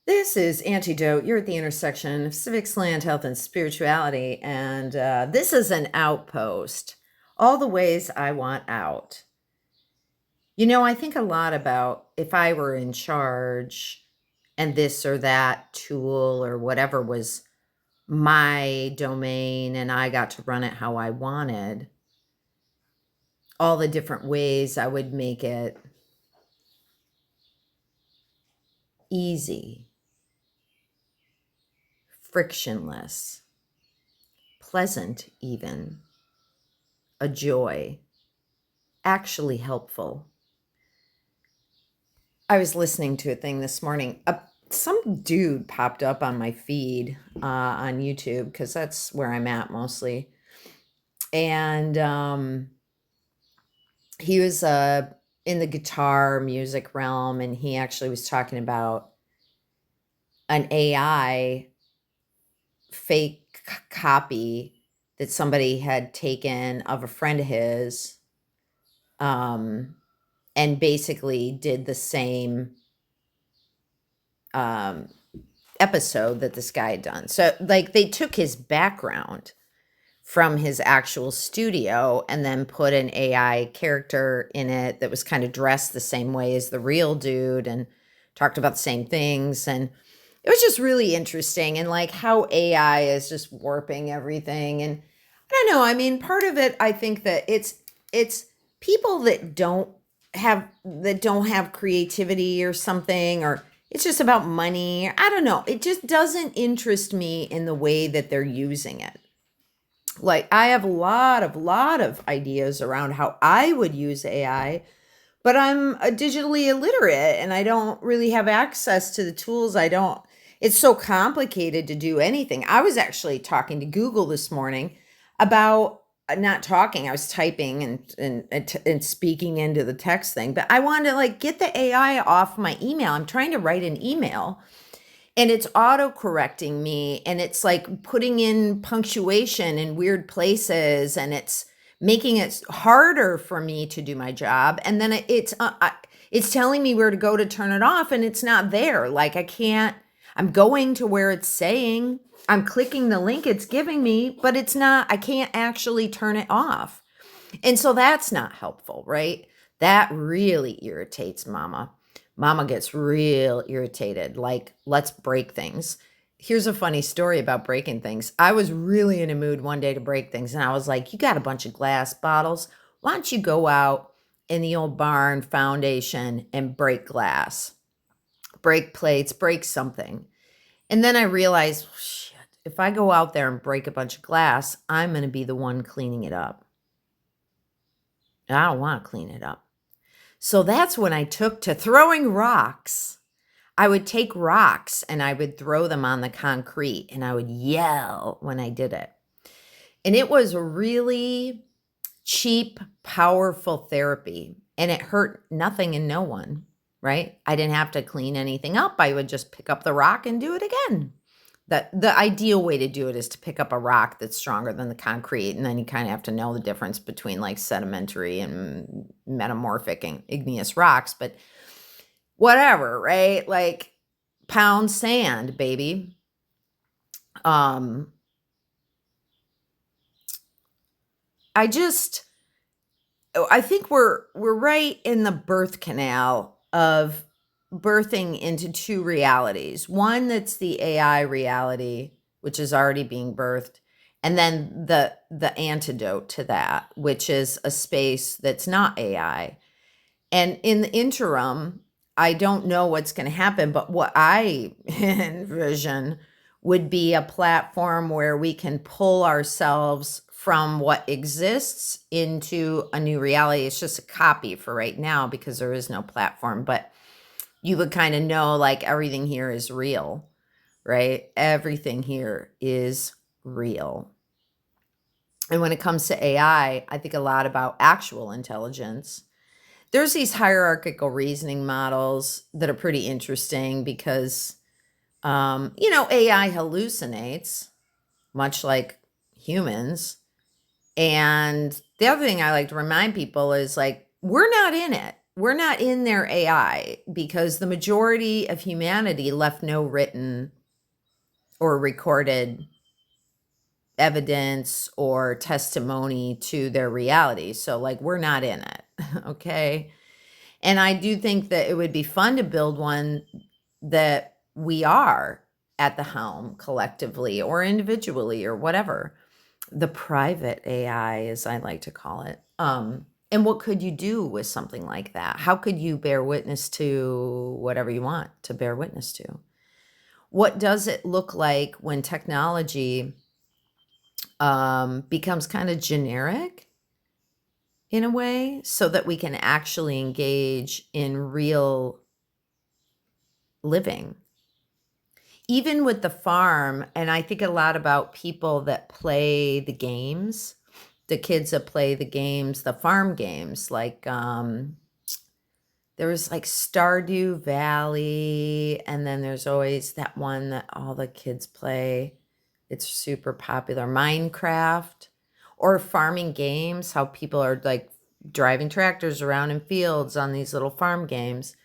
This is Antidote. You're at the intersection of civics, land, health, and spirituality. And this is an outpost. All the ways I want out. I think a lot about if I were in charge and this or that tool or whatever was my domain and I got to run it how I wanted, all the different ways I would make it easy, frictionless, pleasant, even a joy, actually helpful. I was listening to a thing this morning. Some dude popped up on my feed on YouTube because that's where I'm at mostly. And he was in the guitar music realm, and he actually was talking about an AI fake copy that somebody had taken of a friend of his, and basically did the same episode that this guy had done. So like they took his background from his actual studio and then put an AI character in it that was kind of dressed the same way as the real dude and talked about the same things. And it was just really interesting, and like how AI is just warping everything. And I don't know, I mean, part of it, I think that it's people that don't have creativity or something, or it's just about money. I don't know. It just doesn't interest me in the way that they're using it. Like I have a lot of ideas around how I would use AI, but I'm a digitally illiterate and I don't really have access to the tools. It's so complicated to do anything. I was actually talking to Google this morning about not talking, I was typing and speaking into the text thing, but I wanted to like get the AI off my email. I'm trying to write an email and it's auto correcting me, and it's like putting in punctuation in weird places, and it's making it harder for me to do my job. And then it's telling me where to go to turn it off, and it's not there. Like I'm going to where it's saying, I'm clicking the link it's giving me, but I can't actually turn it off. And so that's not helpful, right? That really irritates mama. Mama gets real irritated. Like, let's break things. Here's a funny story about breaking things. I was really in a mood one day to break things, and I was like, you got a bunch of glass bottles. Why don't you go out in the old barn foundation and break glass, break plates, break something. And then I realized, shit, if I go out there and break a bunch of glass, I'm going to be the one cleaning it up. And I don't want to clean it up. So that's when I took to throwing rocks. I would take rocks and I would throw them on the concrete, and I would yell when I did it. And it was really cheap, powerful therapy, and it hurt nothing and no one, right? I didn't have to clean anything up. I would just pick up the rock and do it again. The ideal way to do it is to pick up a rock that's stronger than the concrete, and then you kind of have to know the difference between like sedimentary and metamorphic and igneous rocks, but whatever, right? Like pound sand, baby. I think we're right in the birth canal of birthing into two realities. One that's the AI reality, which is already being birthed, and then the antidote to that, which is a space that's not AI. And in the interim, I don't know what's going to happen, but what I envision would be a platform where we can pull ourselves from what exists into a new reality. It's just a copy for right now because there is no platform, but you would kind of know like everything here is real, right? Everything here is real. And when it comes to AI, I think a lot about actual intelligence. There's these hierarchical reasoning models that are pretty interesting because, AI hallucinates, much like humans. And the other thing I like to remind people is like, we're not in it. we're not in their AI because the majority of humanity left no written or recorded evidence or testimony to their reality. So like we're not in it. Okay. And I do think that it would be fun to build one that we are at the helm collectively or individually or whatever. The private AI, as I like to call it. And what could you do with something like that? How could you bear witness to whatever you want to bear witness to? What does it look like when technology becomes kind of generic in a way so that we can actually engage in real living? Even with the farm, and I think a lot about people that play the games, the kids that play the games, the farm games, like there was like Stardew Valley, and then there's always that one that all the kids play. It's super popular, Minecraft, or farming games, how people are like driving tractors around in fields on these little farm games.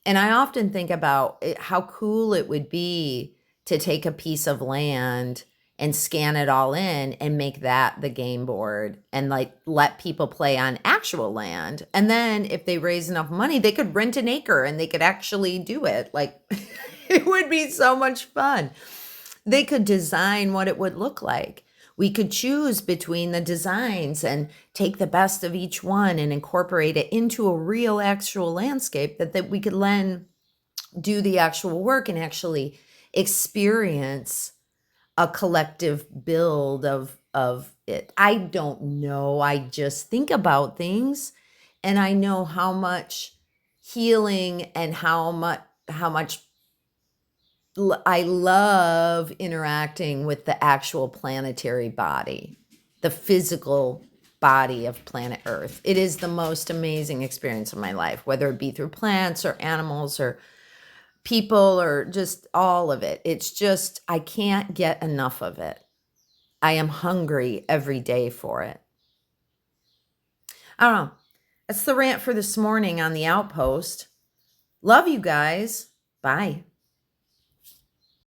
And I often think about how cool it would be to take a piece of land and scan it all in and make that the game board and like let people play on actual land. And then if they raise enough money, they could rent an acre and they could actually do it. Like it would be so much fun. They could design what it would look like. We could choose between the designs and take the best of each one and incorporate it into a real actual landscape that we could then do the actual work and actually experience a collective build of it. I don't know. I just think about things and I know how much healing and how much I love interacting with the actual planetary body, the physical body of planet Earth. It is the most amazing experience of my life, whether it be through plants or animals or people or just all of it. It's just, I can't get enough of it. I am hungry every day for it. I don't know. That's the rant for this morning on the Outpost. Love you guys. Bye.